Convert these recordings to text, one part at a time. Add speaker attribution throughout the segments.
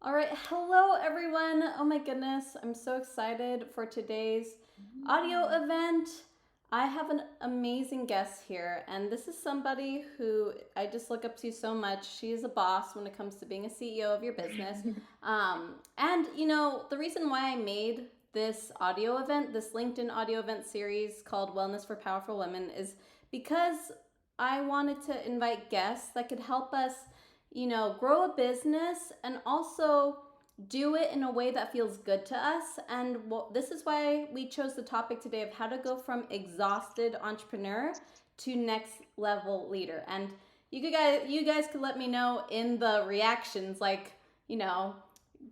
Speaker 1: All right, hello everyone. Oh my goodness, I'm so excited for today's audio event. I have an amazing guest here, and this is somebody who I just look up to so much. She is a boss when it comes to being a CEO of your business. And the reason why I made this audio event, this LinkedIn audio event series called Wellness for Powerful Women, is because I wanted to invite guests that could help us grow a business and also do it in a way that feels good to us. And this is why we chose the topic today of how to go from exhausted entrepreneur to next level leader. And you guys could let me know in the reactions,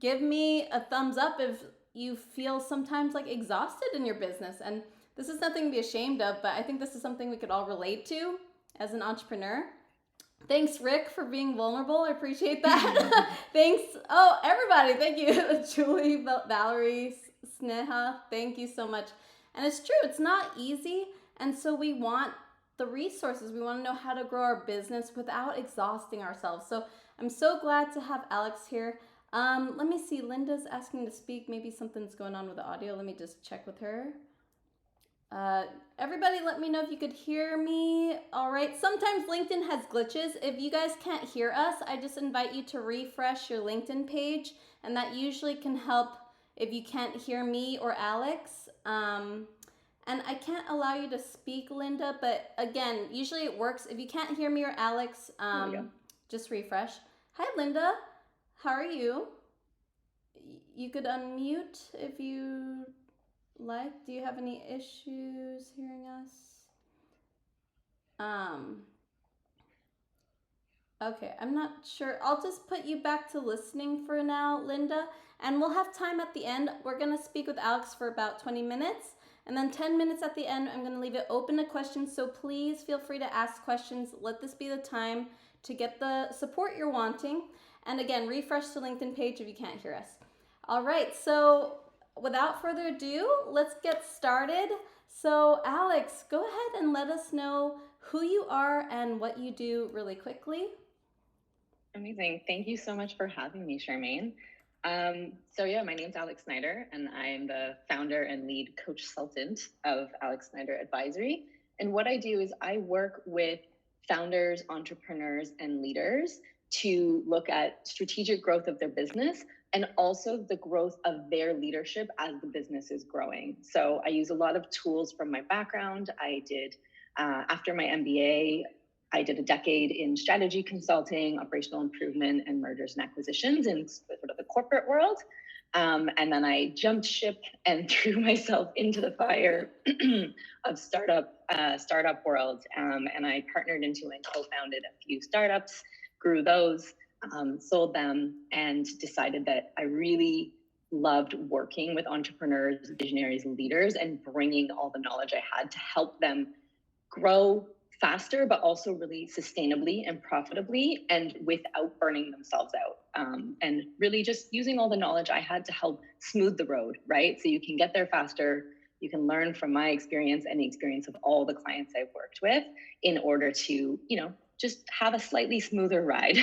Speaker 1: give me a thumbs up if you feel sometimes like exhausted in your business. And this is nothing to be ashamed of, but I think this is something we could all relate to as an entrepreneur. Thanks, Rick, for being vulnerable. I appreciate that. Thanks. Oh, everybody. Thank you. Julie, Valerie, Sneha. Thank you so much. And it's true. It's not easy. And so we want the resources. We want to know how to grow our business without exhausting ourselves. So I'm so glad to have Alex here. Let me see. Linda's asking to speak. Maybe something's going on with the audio. Let me just check with her. Everybody let me know if you could hear me. All right. Sometimes LinkedIn has glitches. If you guys can't hear us, I just invite you to refresh your LinkedIn page, and that usually can help if you can't hear me or Alex. And I can't allow you to speak, Linda, but again, usually it works. If you can't hear me or Alex, just refresh. Hi, Linda. How are you? You could unmute if you like. Do you have any issues hearing us? Okay, I'm not sure. I'll just put you back to listening for now, Linda, and we'll have time at the end. We're gonna speak with Alex for about 20 minutes, and then 10 minutes at the end, I'm gonna leave it open to questions, so please feel free to ask questions. Let this be the time to get the support you're wanting. And again, refresh the LinkedIn page if you can't hear us. All right, so without further ado, let's get started. So Alex, go ahead and let us know who you are and what you do really quickly.
Speaker 2: Amazing. Thank you so much for having me, Charmaine. My name's Alex Snider, and I'm the founder and lead coach consultant of Alex Snider Advisory. And what I do is I work with founders, entrepreneurs, and leaders to look at strategic growth of their business and also the growth of their leadership as the business is growing. So I use a lot of tools from my background. I did, after my MBA, I did a decade in strategy consulting, operational improvement, and mergers and acquisitions in sort of the corporate world. And then I jumped ship and threw myself into the fire of startup world. And I partnered into and co-founded a few startups, grew those, sold them, and decided that I really loved working with entrepreneurs, visionaries, and leaders, and bringing all the knowledge I had to help them grow faster, but also really sustainably and profitably and without burning themselves out. And really just using all the knowledge I had to help smooth the road, right? So you can get there faster. You can learn from my experience and the experience of all the clients I've worked with in order to, just have a slightly smoother ride.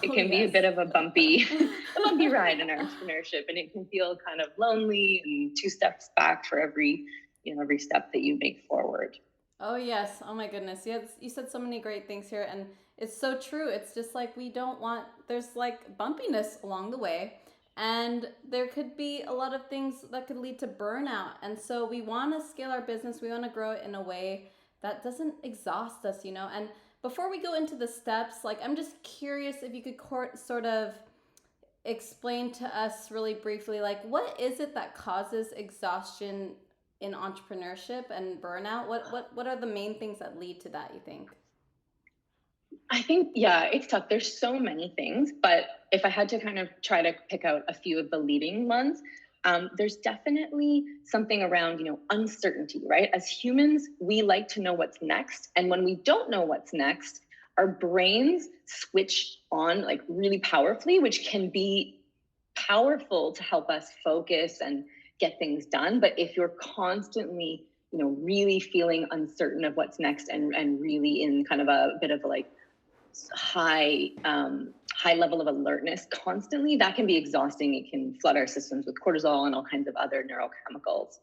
Speaker 2: It can be a bit of a bumpy ride in entrepreneurship, and it can feel kind of lonely and 2 steps back for every step that you make forward.
Speaker 1: Oh, yes. Oh, my goodness. Yes, you said so many great things here. And it's so true. It's just like there's like bumpiness along the way. And there could be a lot of things that could lead to burnout. And so we want to scale our business. We want to grow it in a way that doesn't exhaust us, And before we go into the steps, I'm just curious if you could sort of explain to us really briefly, what is it that causes exhaustion in entrepreneurship and burnout? What are the main things that lead to that, you think?
Speaker 2: I think, it's tough. There's so many things, but if I had to kind of try to pick out a few of the leading ones, there's definitely something around, uncertainty, right? As humans, we like to know what's next. And when we don't know what's next, our brains switch on really powerfully, which can be powerful to help us focus and get things done. But if you're constantly, really feeling uncertain of what's next and really in kind of a bit of high high level of alertness constantly, that can be exhausting. It can flood our systems with cortisol and all kinds of other neurochemicals.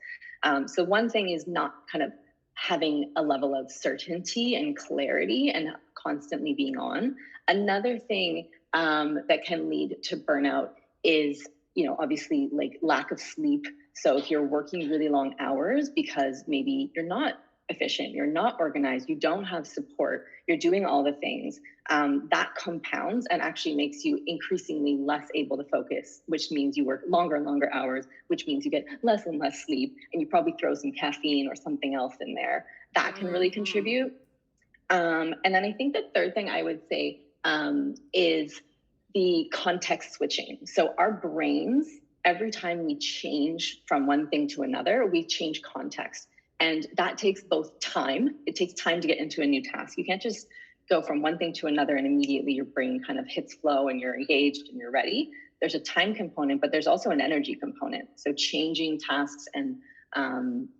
Speaker 2: So one thing is not kind of having a level of certainty and clarity and constantly being on. Another thing that can lead to burnout is, obviously like lack of sleep. So if you're working really long hours because maybe you're not efficient, you're not organized, you don't have support, you're doing all the things, that compounds and actually makes you increasingly less able to focus, which means you work longer and longer hours, which means you get less and less sleep, and you probably throw some caffeine or something else in there. That can really contribute. And then I think the third thing I would say is the context switching. So our brains, every time we change from one thing to another, we change context. And that takes both time. It takes time to get into a new task. You can't just go from one thing to another and immediately your brain kind of hits flow and you're engaged and you're ready. There's a time component, but there's also an energy component. So changing tasks and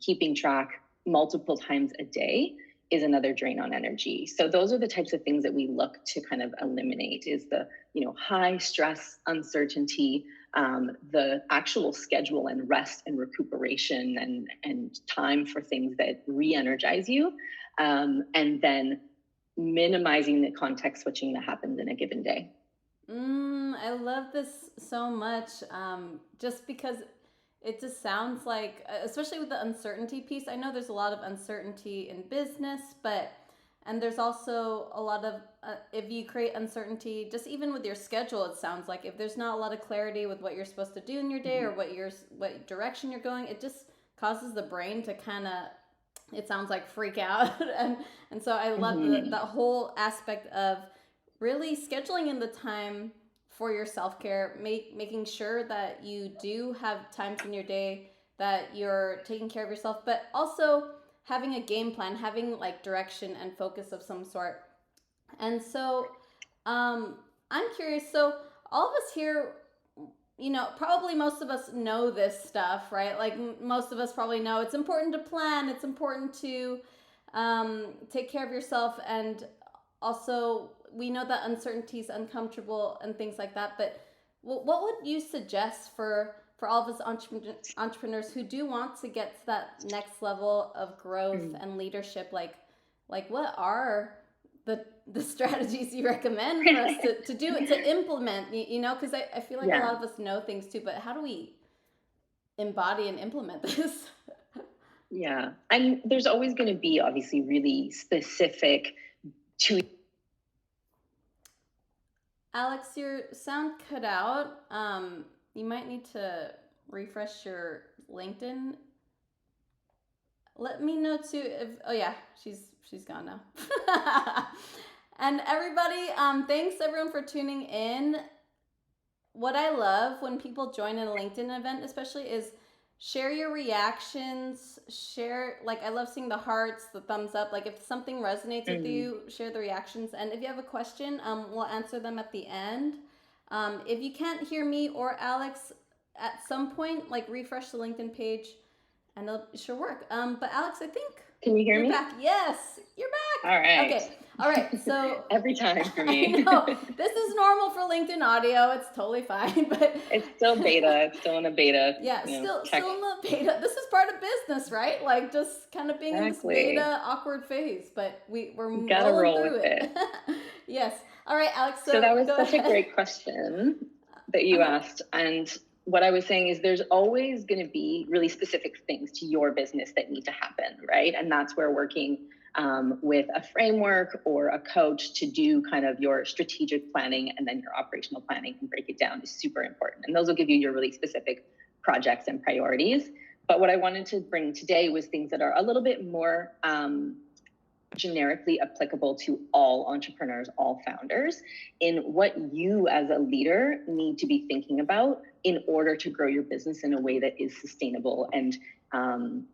Speaker 2: keeping track multiple times a day is another drain on energy. So those are the types of things that we look to kind of eliminate, is the high stress, uncertainty, the actual schedule and rest and recuperation and time for things that re-energize you, and then minimizing the context switching that happens in a given day.
Speaker 1: I love this so much, just because it just sounds like, especially with the uncertainty piece, I know there's a lot of uncertainty in business, and there's also a lot of, if you create uncertainty, just even with your schedule, it sounds like if there's not a lot of clarity with what you're supposed to do in your day or what direction you're going, it just causes the brain to kind of, it sounds like, freak out. and so I love the whole aspect of really scheduling in the time for your self-care, making sure that you do have times in your day that you're taking care of yourself, but also having a game plan, having like direction and focus of some sort. And so I'm curious, so all of us here, probably most of us know this stuff, right? Like most of us probably know it's important to plan, it's important to take care of yourself, and also we know that uncertainty is uncomfortable and things like that, but what would you suggest for all of us entrepreneurs who do want to get to that next level of growth and leadership? Like what are the strategies you recommend for us to do and to implement, because I feel like a lot of us know things too, but how do we embody and implement this?
Speaker 2: Yeah. And there's always going to be obviously really specific to.
Speaker 1: Alex, your sound cut out. You might need to refresh your LinkedIn. Let me know too if, oh yeah, she's gone now. And everybody, thanks everyone for tuning in. What I love when people join in a LinkedIn event especially is share your reactions, I love seeing the hearts, the thumbs up. Like if something resonates with you, share the reactions. And if you have a question, we'll answer them at the end. If you can't hear me or Alex at some point, like refresh the LinkedIn page and it'll sure work. But Alex, I think
Speaker 2: can you hear
Speaker 1: you're
Speaker 2: me?
Speaker 1: back. Yes, you're back.
Speaker 2: All right.
Speaker 1: Okay. All right. So
Speaker 2: every time for me.
Speaker 1: No, this is normal for LinkedIn audio. It's totally fine, but
Speaker 2: it's still beta. It's still in a beta.
Speaker 1: Yeah, still in the beta. This is part of business, right? Like just kind of being in this beta awkward phase, but we're
Speaker 2: gotta roll
Speaker 1: through
Speaker 2: with it.
Speaker 1: Yes. All right, Alex.
Speaker 2: So that was such a great question that you asked, and what I was saying is there's always going to be really specific things to your business that need to happen, right? And that's where working with a framework or a coach to do kind of your strategic planning and then your operational planning and break it down is super important. And those will give you your really specific projects and priorities. But what I wanted to bring today was things that are a little bit more generically applicable to all entrepreneurs, all founders, in what you as a leader need to be thinking about in order to grow your business in a way that is sustainable. And, and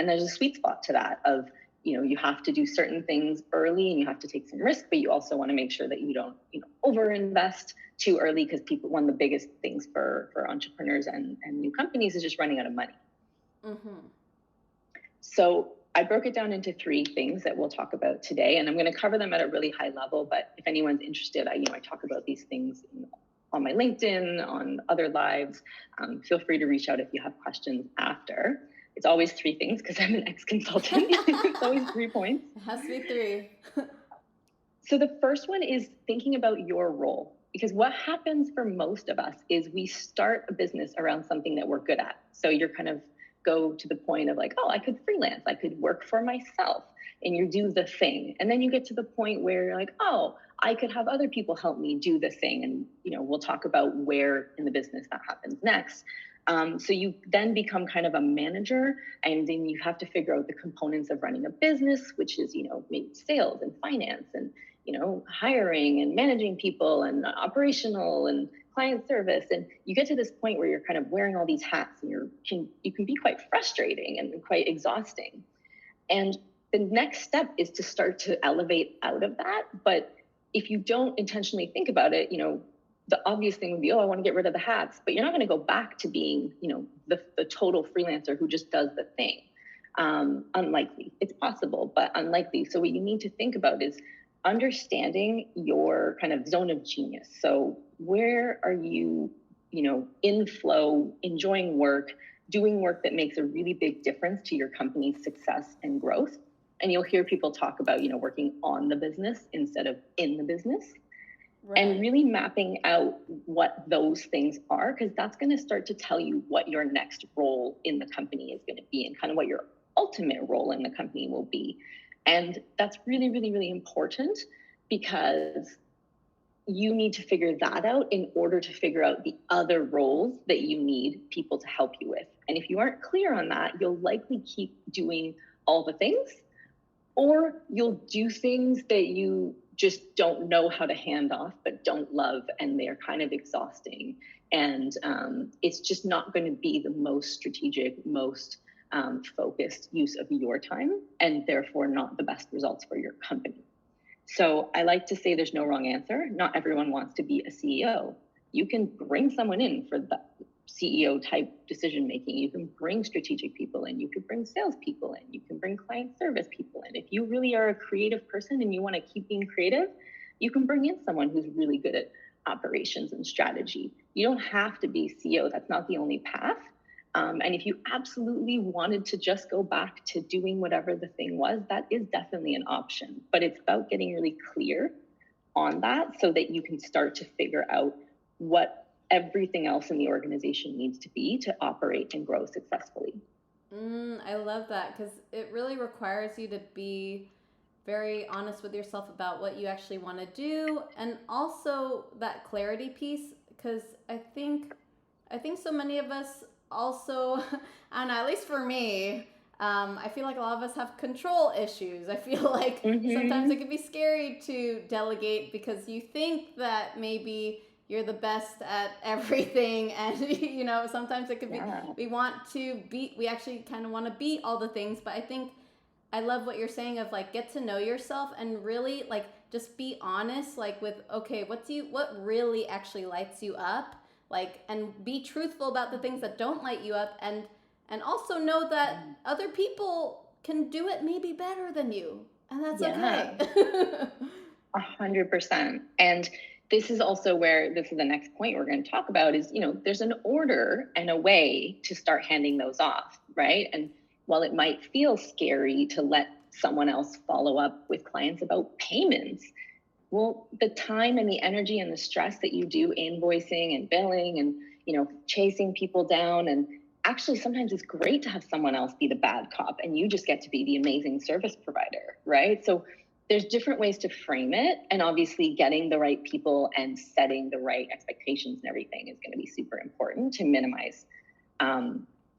Speaker 2: there's a sweet spot to that of, you have to do certain things early and you have to take some risk, but you also want to make sure that you don't, overinvest too early, because one of the biggest things for entrepreneurs and new companies is just running out of money. So I broke it down into 3 things that we'll talk about today, and I'm going to cover them at a really high level. But if anyone's interested, I talk about these things on my LinkedIn, on other lives. Feel free to reach out if you have questions after. It's always 3 things because I'm an ex-consultant. It's always 3 points.
Speaker 1: It has to be 3.
Speaker 2: So the first one is thinking about your role, because what happens for most of us is we start a business around something that we're good at. So you're kind of go to the point of like, oh, I could freelance, I could work for myself, and you do the thing. And then you get to the point where you're like, oh, I could have other people help me do the thing. And, we'll talk about where in the business that happens next. So you then become kind of a manager, and then you have to figure out the components of running a business, which is, maybe sales and finance and, hiring and managing people and operational and client service. And you get to this point where you're kind of wearing all these hats, and you can be quite frustrating and quite exhausting. And the next step is to start to elevate out of that. But if you don't intentionally think about it, the obvious thing would be, oh, I want to get rid of the hats, but you're not going to go back to being, the total freelancer who just does the thing. Unlikely. It's possible, but unlikely. So what you need to think about is understanding your kind of zone of genius. So where are you, in flow, enjoying work, doing work that makes a really big difference to your company's success and growth? And you'll hear people talk about, working on the business instead of in the business. Right. And really mapping out what those things are, because that's going to start to tell you what your next role in the company is going to be and kind of what your ultimate role in the company will be. And that's really, really, really important, because you need to figure that out in order to figure out the other roles that you need people to help you with. And if you aren't clear on that, you'll likely keep doing all the things, or you'll do things that you just don't know how to hand off, but don't love, and they're kind of exhausting. And it's just not going to be the most strategic, most focused use of your time, and therefore not the best results for your company. So I like to say there's no wrong answer. Not everyone wants to be a CEO. You can bring someone in for the CEO type decision making. You can bring strategic people in. You can bring sales people in. You can bring client service people in. If you really are a creative person and you want to keep being creative, you can bring in someone who's really good at operations and strategy. You don't have to be CEO. That's not the only path. And if you absolutely wanted to just go back to doing whatever the thing was, that is definitely an option. But it's about getting really clear on that so that you can start to figure out what everything else in the organization needs to be to operate and grow successfully.
Speaker 1: I love that, because it really requires you to be very honest with yourself about what you actually want to do, and also that clarity piece, because I think so many of us also, I don't know, at least for me, I feel like a lot of us have control issues. I feel like sometimes it can be scary to delegate because you think that maybe you're the best at everything, and sometimes it could be we actually kind of want to be all the things. But I think I love what you're saying of like, get to know yourself and really like just be honest, like with, okay, what really actually lights you up, like, and be truthful about the things that don't light you up, and also know that other people can do it maybe better than you, and that's okay.
Speaker 2: 100%. And this is also where, this is the next point we're going to talk about is, there's an order and a way to start handing those off, right? And while it might feel scary to let someone else follow up with clients about payments, well, the time and the energy and the stress that you do invoicing and billing and, chasing people down, and actually sometimes it's great to have someone else be the bad cop and you just get to be the amazing service provider, right? So there's different ways to frame it, and obviously getting the right people and setting the right expectations and everything is going to be super important to minimize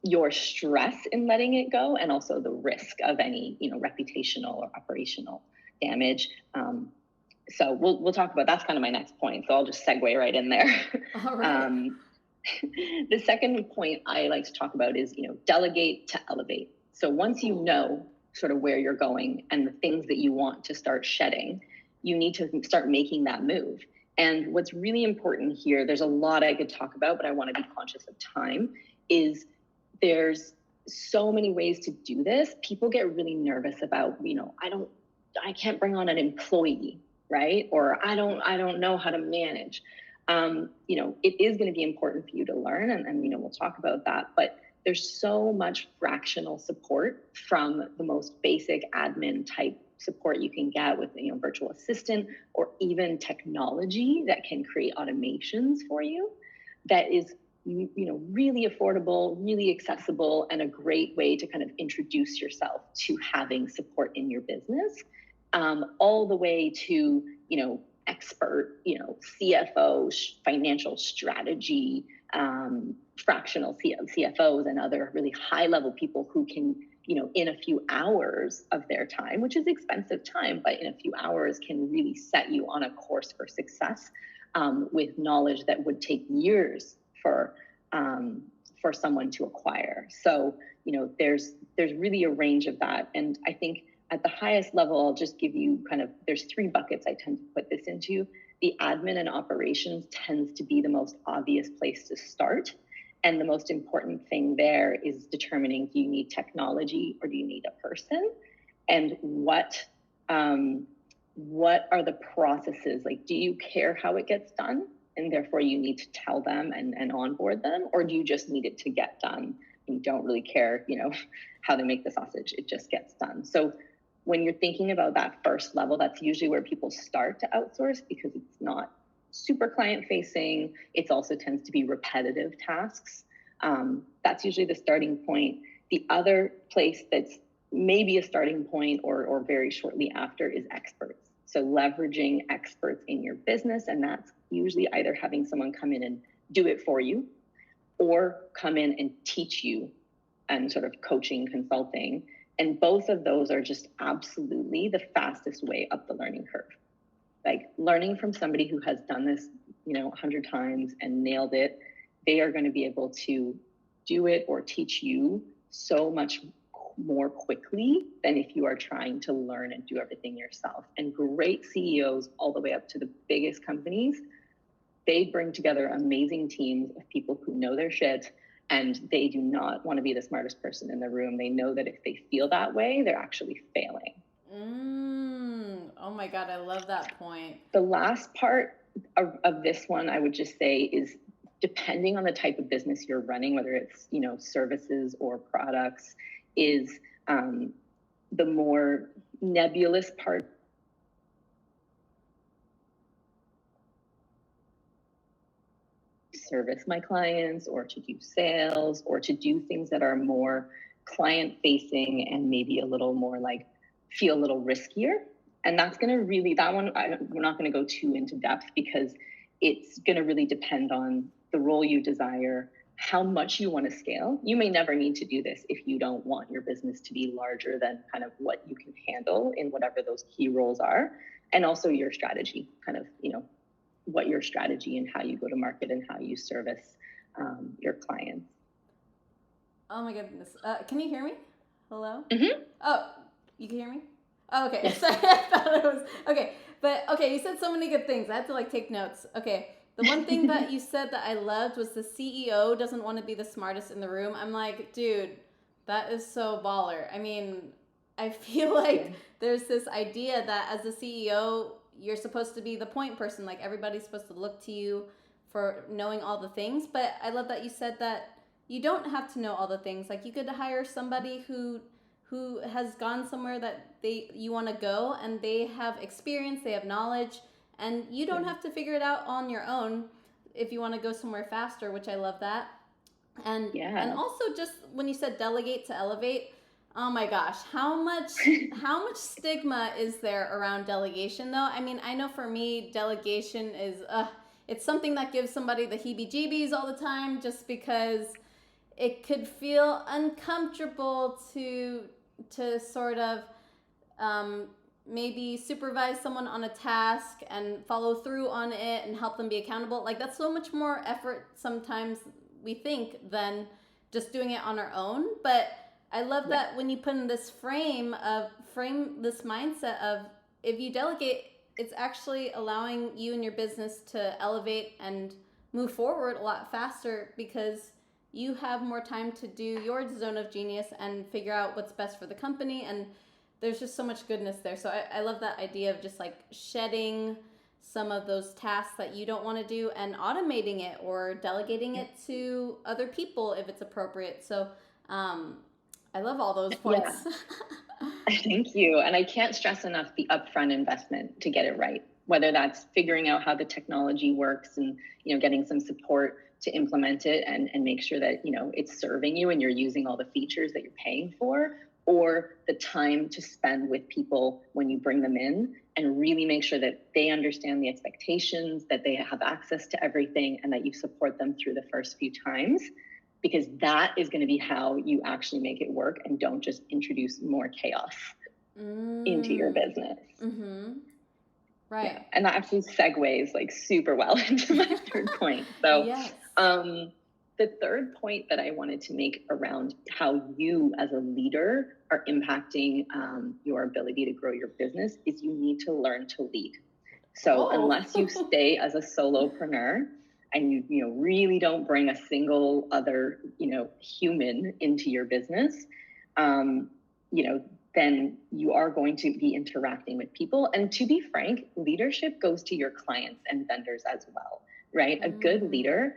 Speaker 2: your stress in letting it go, and also the risk of any, reputational or operational damage. So we'll talk about, that's kind of my next point. So I'll just segue right in there.
Speaker 1: All right.
Speaker 2: The second point I like to talk about is, delegate to elevate. So once you know sort of where you're going and the things that you want to start shedding, you need to start making that move. And what's really important here, there's a lot I could talk about, but I want to be conscious of time, is there's so many ways to do this. People get really nervous about, I can't bring on an employee, right? Or I don't know how to manage. It is going to be important for you to learn, and we'll talk about that. But there's so much fractional support from the most basic admin type support you can get with virtual assistant, or even technology that can create automations for you, that is really affordable, really accessible, and a great way to kind of introduce yourself to having support in your business, all the way to expert CFO, financial strategy, fractional CFOs, and other really high level people who can in a few hours of their time, which is expensive time, but in a few hours can really set you on a course for success, with knowledge that would take years for someone to acquire. So there's really a range of that. And I think at the highest level, I'll just give you there's 3 buckets I tend to put this into. The admin and operations tends to be the most obvious place to start. And the most important thing there is determining, do you need technology or do you need a person? And what are the processes? Like, do you care how it gets done, and therefore you need to tell them and onboard them? Or do you just need it to get done? You don't really care, how they make the sausage, it just gets done. So when you're thinking about that first level, that's usually where people start to outsource, because it's not super client facing. It also tends to be repetitive tasks. That's usually the starting point. The other place that's maybe a starting point or very shortly after is experts. So leveraging experts in your business, and that's usually either having someone come in and do it for you, or come in and teach you, and sort of coaching, consulting. And both of those are just absolutely the fastest way up the learning curve. Like, learning from somebody who has done this, 100 times and nailed it, they are going to be able to do it or teach you so much more quickly than if you are trying to learn and do everything yourself. And great CEOs, all the way up to the biggest companies, they bring together amazing teams of people who know their shit, and they do not want to be the smartest person in the room. They know that if they feel that way, they're actually failing.
Speaker 1: Oh my God, I love that point.
Speaker 2: The last part of this one, I would just say, is depending on the type of business you're running, whether it's, services or products, is the more nebulous part. Service my clients, or to do sales, or to do things that are more client facing and maybe a little more like feel a little riskier. And that's going to really, that one, we're not going to go too into depth, because it's going to really depend on the role you desire, how much you want to scale. You may never need to do this if you don't want your business to be larger than kind of what you can handle in whatever those key roles are. And also your strategy, kind of, what your strategy and how you go to market and how you service your clients.
Speaker 1: Oh my goodness. Can you hear me? Hello?
Speaker 2: Mm-hmm.
Speaker 1: Oh, you can hear me? Oh, okay. Sorry, I thought it was, okay. But okay, you said so many good things. I had to take notes. Okay. The one thing that you said that I loved was the CEO doesn't want to be the smartest in the room. I'm like, dude, that is so baller. I mean, I feel like there's this idea that as a CEO, you're supposed to be the point person. Like, everybody's supposed to look to you for knowing all the things. But I love that you said that you don't have to know all the things. Like, you could hire somebody who has gone somewhere that you want to go, and they have experience, they have knowledge, and you don't have to figure it out on your own if you want to go somewhere faster, which I love that. And also, just when you said delegate to elevate, oh my gosh, how much stigma is there around delegation though? I mean, I know for me, delegation is it's something that gives somebody the heebie-jeebies all the time, just because it could feel uncomfortable to sort of maybe supervise someone on a task and follow through on it and help them be accountable. Like, that's so much more effort sometimes, we think, than just doing it on our own. But I love that when you put in this frame this mindset of, if you delegate, it's actually allowing you and your business to elevate and move forward a lot faster, because you have more time to do your zone of genius and figure out what's best for the company. And there's just so much goodness there. So I love that idea of just like shedding some of those tasks that you don't want to do and automating it or delegating it to other people if it's appropriate. So I love all those
Speaker 2: Yeah.
Speaker 1: points.
Speaker 2: Thank you. And I can't stress enough the upfront investment to get it right, whether that's figuring out how the technology works and, getting some support to implement it and make sure that, it's serving you and you're using all the features that you're paying for, or the time to spend with people when you bring them in and really make sure that they understand the expectations, that they have access to everything, and that you support them through the first few times, because that is going to be how you actually make it work and don't just introduce more chaos into your business.
Speaker 1: Mm-hmm. Right.
Speaker 2: Yeah. And that actually segues like super well into my third point. So
Speaker 1: yes.
Speaker 2: The third point that I wanted to make around how you as a leader are impacting your ability to grow your business is you need to learn to lead. So unless you stay as a solopreneur and you really don't bring a single other human into your business, then you are going to be interacting with people. And to be frank, leadership goes to your clients and vendors as well, right? A good leader,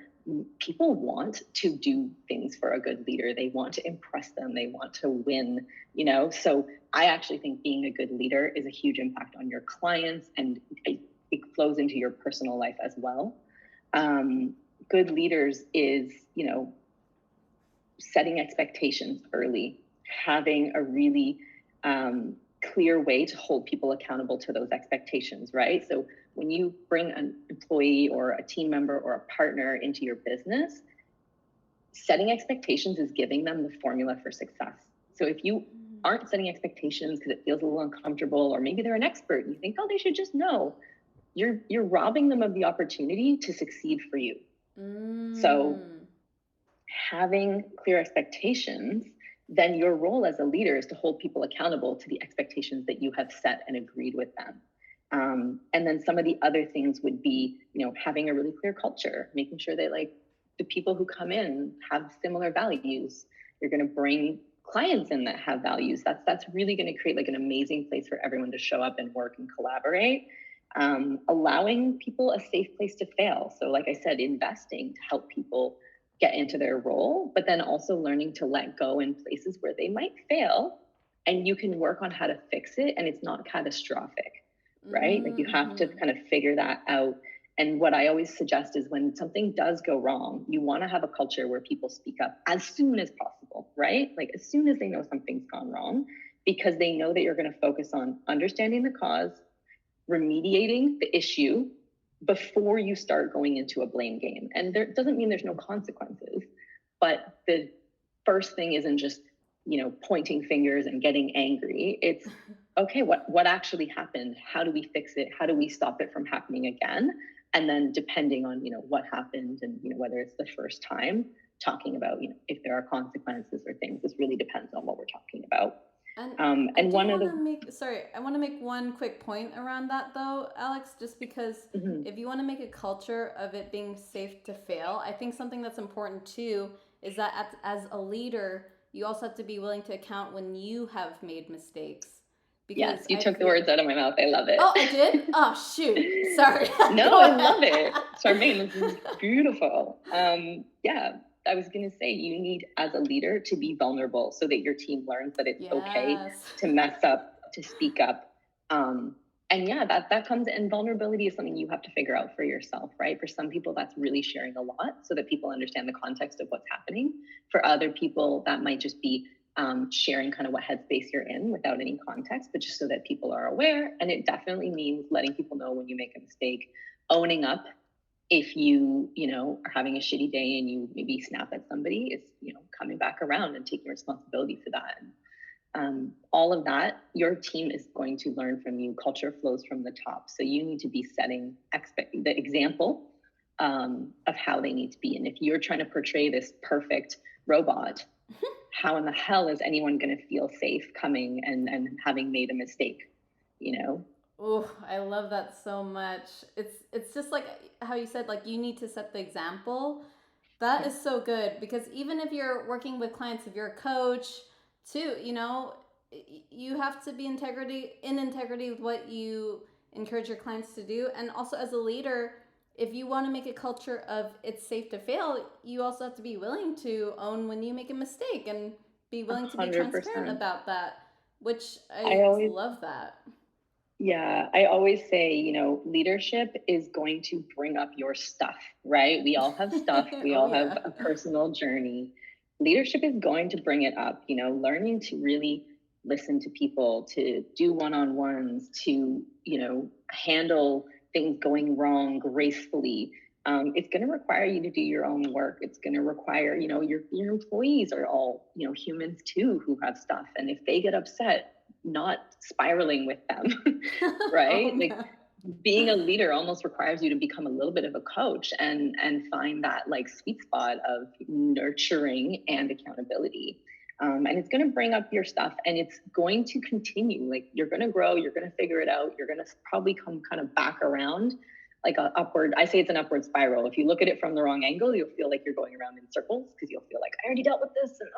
Speaker 2: people want to do things for a good leader. They want to impress them. They want to win, So I actually think being a good leader is a huge impact on your clients, and it flows into your personal life as well. Good leaders is, setting expectations early, having a really clear way to hold people accountable to those expectations, right? So when you bring an employee or a team member or a partner into your business, setting expectations is giving them the formula for success. So if you aren't setting expectations because it feels a little uncomfortable, or maybe they're an expert and you think, oh, they should just know, you're robbing them of the opportunity to succeed for you. So having clear expectations, then your role as a leader is to hold people accountable to the expectations that you have set and agreed with them. And then some of the other things would be, having a really clear culture, making sure that like the people who come in have similar values. You're going to bring clients in that have values. That's really going to create like an amazing place for everyone to show up and work and collaborate. Allowing people a safe place to fail. So like I said, investing to help people get into their role, but then also learning to let go in places where they might fail, and you can work on how to fix it and it's not catastrophic, right? Like you have to kind of figure that out. And what I always suggest is when something does go wrong, you want to have a culture where people speak up as soon as possible, right? Like as soon as they know something's gone wrong, because they know that you're going to focus on understanding the cause, remediating the issue, before you start going into a blame game. And there doesn't mean there's no consequences, but the first thing isn't just, pointing fingers and getting angry. It's okay, what actually happened? How do we fix it? How do we stop it from happening again? And then depending on, what happened and, whether it's the first time, talking about, if there are consequences or things, this really depends on what we're talking about.
Speaker 1: And I want to make one quick point around that though, Alex, just because if you want to make a culture of it being safe to fail, I think something that's important too is that as a leader, you also have to be willing to account when you have made mistakes.
Speaker 2: Because yes, you took the words out of my mouth. I love it.
Speaker 1: Oh, I did? Oh, shoot. Sorry.
Speaker 2: No, I love it. Charmaine, this is beautiful. Yeah. I was going to say, you need as a leader to be vulnerable so that your team learns that it's okay to mess up, to speak up. And yeah, that comes in. Vulnerability is something you have to figure out for yourself, right? For some people, that's really sharing a lot so that people understand the context of what's happening. For other people, that might just be sharing kind of what headspace you're in without any context, but just so that people are aware. And it definitely means letting people know when you make a mistake, owning up. If you, are having a shitty day and you maybe snap at somebody, it's, coming back around and taking responsibility for that. And all of that, your team is going to learn from you. Culture flows from the top. So you need to be setting the example of how they need to be. And if you're trying to portray this perfect robot, how in the hell is anyone going to feel safe coming and having made a mistake,
Speaker 1: Oh, I love that so much. It's just like how you said, like you need to set the example, That is so good because even if you're working with clients, if you're a coach too, you have to be integrity with what you encourage your clients to do. And also as a leader, if you want to make a culture of it's safe to fail, you also have to be willing to own when you make a mistake and be
Speaker 2: A
Speaker 1: willing to be
Speaker 2: hundred
Speaker 1: transparent
Speaker 2: percent.
Speaker 1: about that, which
Speaker 2: I
Speaker 1: I
Speaker 2: always
Speaker 1: love that.
Speaker 2: Yeah, I always say, leadership is going to bring up your stuff, right? We all have stuff, we
Speaker 1: Oh
Speaker 2: all have
Speaker 1: yeah.
Speaker 2: a personal journey. Leadership is going to bring it up, learning to really listen to people, to do one-on-ones, to, handle things going wrong gracefully. It's going to require you to do your own work. It's going to require, your employees are all, humans too who have stuff. And if they get upset, not spiraling with them,
Speaker 1: Oh
Speaker 2: right? Like
Speaker 1: no.
Speaker 2: being a leader almost requires you to become a little bit of a coach and find that like sweet spot of nurturing and accountability. And it's going to bring up your stuff and it's going to continue. Like you're going to grow, you're going to figure it out. You're going to probably come kind of back around like a upward. I say it's an upward spiral. If you look at it from the wrong angle, you'll feel like you're going around in circles because you'll feel like I already dealt with this and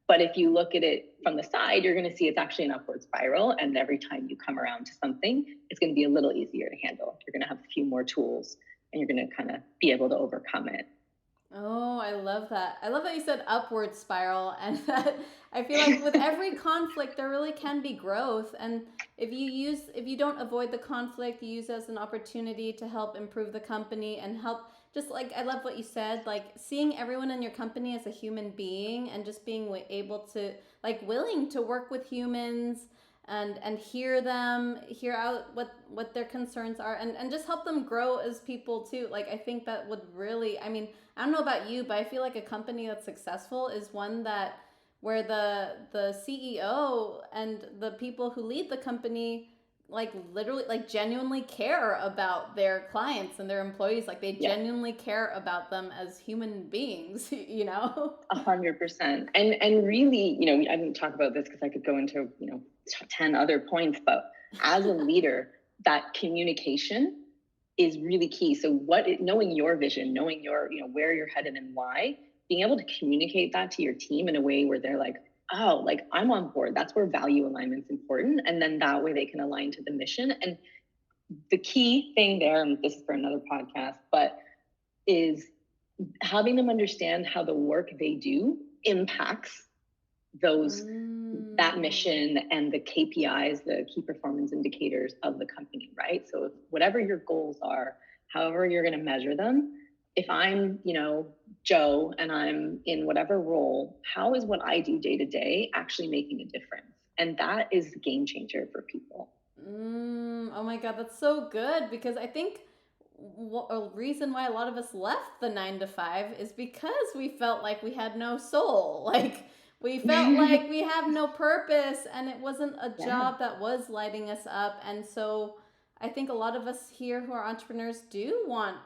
Speaker 2: but if you look at it from the side, you're going to see it's actually an upward spiral. And every time you come around to something, it's going to be a little easier to handle. You're going to have a few more tools and you're going to kind of be able to overcome it.
Speaker 1: Oh, I love that. I love that you said upward spiral and that I feel like with every conflict there really can be growth and if you don't avoid the conflict, you use it as an opportunity to help improve the company and help just like I love what you said, like seeing everyone in your company as a human being and just being able to like willing to work with humans and hear them, hear out what their concerns are and just help them grow as people too. Like I think that would really, I mean, I don't know about you, but I feel like a company that's successful is one that where the CEO and the people who lead the company like literally like genuinely care about their clients and their employees, like they
Speaker 2: Yeah,
Speaker 1: genuinely care about them as human beings, you know?
Speaker 2: 100%. And really, I didn't talk about this because I could go into, 10 other points, but as a leader, that communication is really key. So knowing your vision, knowing where you're headed and why, being able to communicate that to your team in a way where they're like, oh, like I'm on board. That's where value alignment's important. And then that way they can align to the mission. And the key thing there, and this is for another podcast, but is having them understand how the work they do impacts those that
Speaker 1: Mm.
Speaker 2: mission and the KPIs, the key performance indicators of the company, right? So if whatever your goals are, however you're going to measure them, if I'm, Joe and I'm in whatever role, how is what I do day to day actually making a difference? And that is a game changer for people.
Speaker 1: Oh my God, that's so good because I think a reason why a lot of us left the 9 to 5 is because we felt like we had no soul. Like we felt like we have no purpose and it wasn't a
Speaker 2: Yeah.
Speaker 1: job that was lighting us up. And so I think a lot of us here who are entrepreneurs do want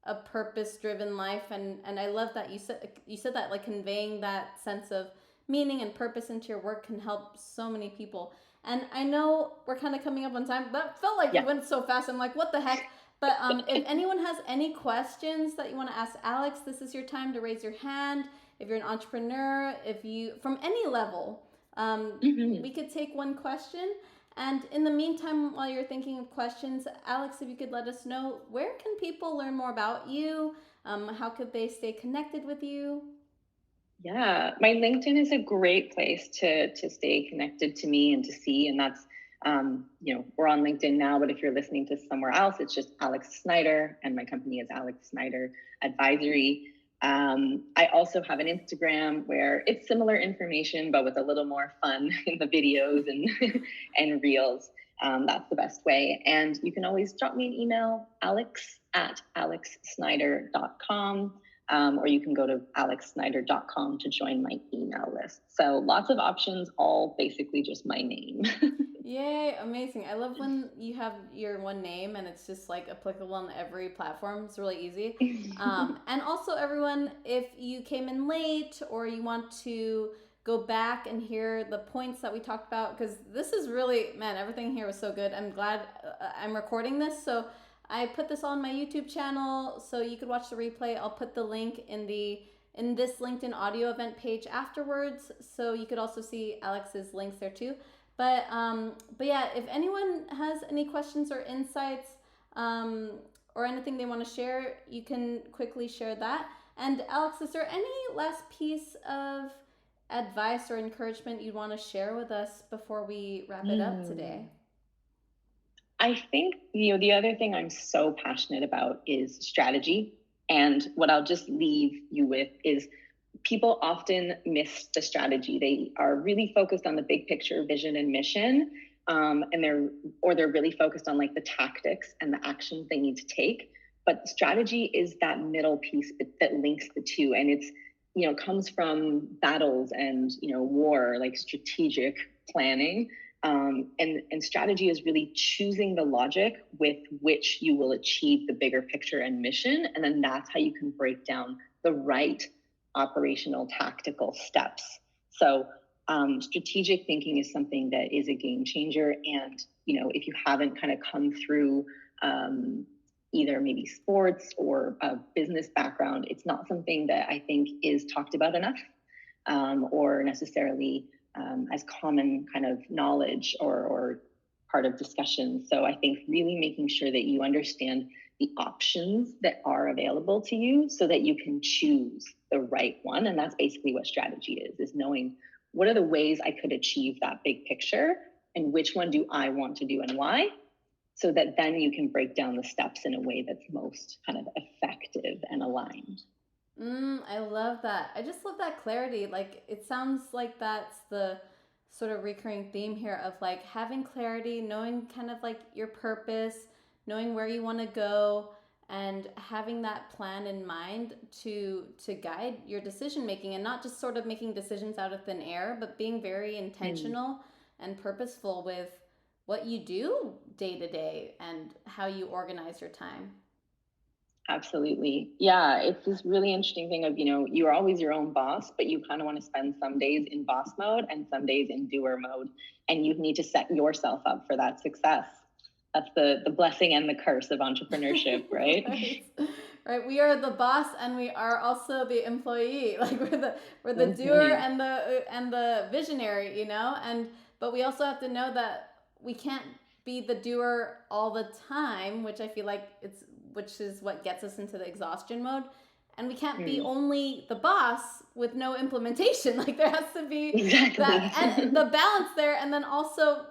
Speaker 1: a purpose driven life and I love that you said that like conveying that sense of meaning and purpose into your work can help so many people. And I know we're kind of coming up on time. That felt like we
Speaker 2: Yeah.
Speaker 1: went so fast. I'm like, what the heck? But if anyone has any questions that you want to ask Alex, this is your time to raise your hand. If you're an entrepreneur, if you from any level,
Speaker 2: Mhm.
Speaker 1: we could take one question. And in the meantime, while you're thinking of questions, Alex, if you could let us know where can people learn more about you? How could they stay connected with you?
Speaker 2: Yeah, my LinkedIn is a great place to stay connected to me and to see. And that's we're on LinkedIn now, but if you're listening to somewhere else, it's just Alex Snider, and my company is Alex Snider Advisory. I also have an Instagram where it's similar information, but with a little more fun in the videos and and reels. That's the best way. And you can always drop me an email, alex@alexsnider.com or you can go to alexsnider.com to join my email list. So lots of options, all basically just my name.
Speaker 1: Yay, amazing. I love when you have your one name and it's just like applicable on every platform. It's really easy. And also, everyone, if you came in late or you want to go back and hear the points that we talked about, because this is really, man, everything here was so good. I'm glad I'm recording this. So I put this on my YouTube channel so you could watch the replay. I'll put the link in this LinkedIn audio event page afterwards, so you could also see Alex's links there too. But yeah, if anyone has any questions or insights or anything they want to share, you can quickly share that. And Alex, is there any last piece of advice or encouragement you'd want to share with us before we wrap it up today?
Speaker 2: I think, the other thing I'm so passionate about is strategy. And what I'll just leave you with is people often miss the strategy. They are really focused on the big picture vision and mission. And they're really focused on like the tactics and the actions they need to take. But strategy is that middle piece that links the two. And it's, comes from battles and, war, like strategic planning. And strategy is really choosing the logic with which you will achieve the bigger picture and mission. And then that's how you can break down the right operational tactical steps. So strategic thinking is something that is a game changer. And, if you haven't kind of come through either maybe sports or a business background, it's not something that I think is talked about enough or necessarily as common kind of knowledge or part of discussion. So I think really making sure that you understand the options that are available to you so that you can choose the right one. And that's basically what strategy is knowing what are the ways I could achieve that big picture and which one do I want to do and why, so that then you can break down the steps in a way that's most kind of effective and aligned.
Speaker 1: I love that. I just love that clarity. Like, it sounds like that's the sort of recurring theme here of like having clarity, knowing kind of like your purpose, knowing where you want to go, and having that plan in mind to guide your decision making, and not just sort of making decisions out of thin air, but being very intentional and purposeful with what you do day to day and how you organize your time.
Speaker 2: Absolutely. Yeah. It's this really interesting thing of, you're always your own boss, but you kind of want to spend some days in boss mode and some days in doer mode. And you need to set yourself up for that success. That's the blessing and the curse of entrepreneurship, right?
Speaker 1: Right. We are the boss and we are also the employee. Like we're the doer and the visionary, but we also have to know that we can't be the doer all the time, which I feel like which is what gets us into the exhaustion mode. And we can't be only the boss with no implementation. Like there has to be that and the balance there. And then also,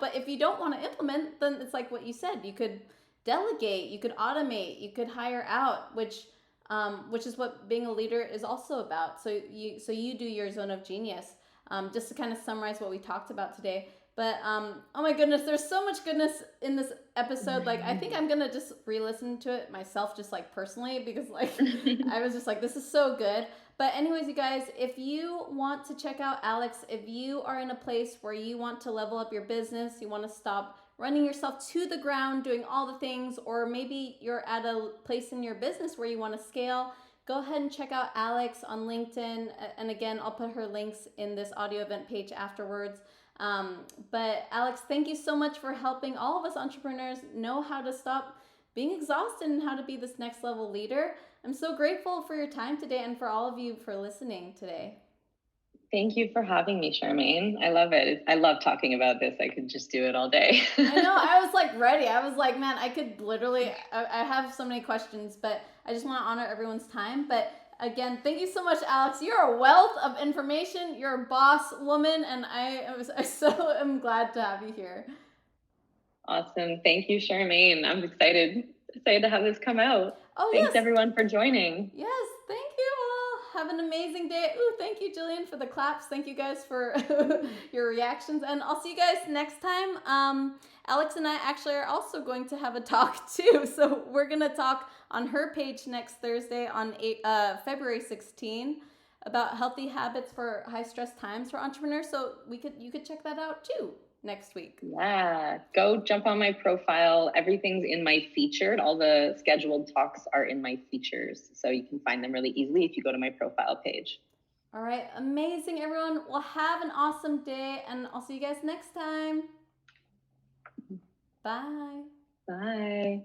Speaker 1: but if you don't want to implement, then it's like what you said, you could delegate, you could automate, you could hire out, which is what being a leader is also about. So you do your zone of genius. Just to kind of summarize what we talked about today. But oh my goodness, there's so much goodness in this episode. Like I think I'm gonna just re-listen to it myself, just like personally, because like I was just like, this is so good. But anyways, you guys, if you want to check out Alex, if you are in a place where you want to level up your business, you want to stop running yourself to the ground, doing all the things, or maybe you're at a place in your business where you want to scale, go ahead and check out Alex on LinkedIn. And again, I'll put her links in this audio event page afterwards. But Alex, thank you so much for helping all of us entrepreneurs know how to stop being exhausted and how to be this next level leader. I'm so grateful for your time today and for all of you for listening today.
Speaker 2: Thank you for having me, Charmaine. I love it. I love talking about this. I could just do it all day.
Speaker 1: I know. I was like ready. I was like, man, I could literally, I have so many questions, but I just want to honor everyone's time. But again, thank you so much, Alex. You're a wealth of information. You're a boss woman, and I so am glad to have you here.
Speaker 2: Awesome. Thank you, Charmaine. I'm excited to have this come out. Thanks, everyone, for joining.
Speaker 1: Yes, thank you all. Have an amazing day. Ooh, thank you, Jillian, for the claps. Thank you guys for your reactions, and I'll see you guys next time. Alex and I actually are also going to have a talk too, so we're gonna talk on her page next Thursday on February 16 about healthy habits for high stress times for entrepreneurs. So you could check that out too next week.
Speaker 2: Yeah, go jump on my profile. Everything's in my featured. All the scheduled talks are in my features, so you can find them really easily if you go to my profile page.
Speaker 1: All right, amazing, everyone. Well, have an awesome day, and I'll see you guys next time. Bye.
Speaker 2: Bye.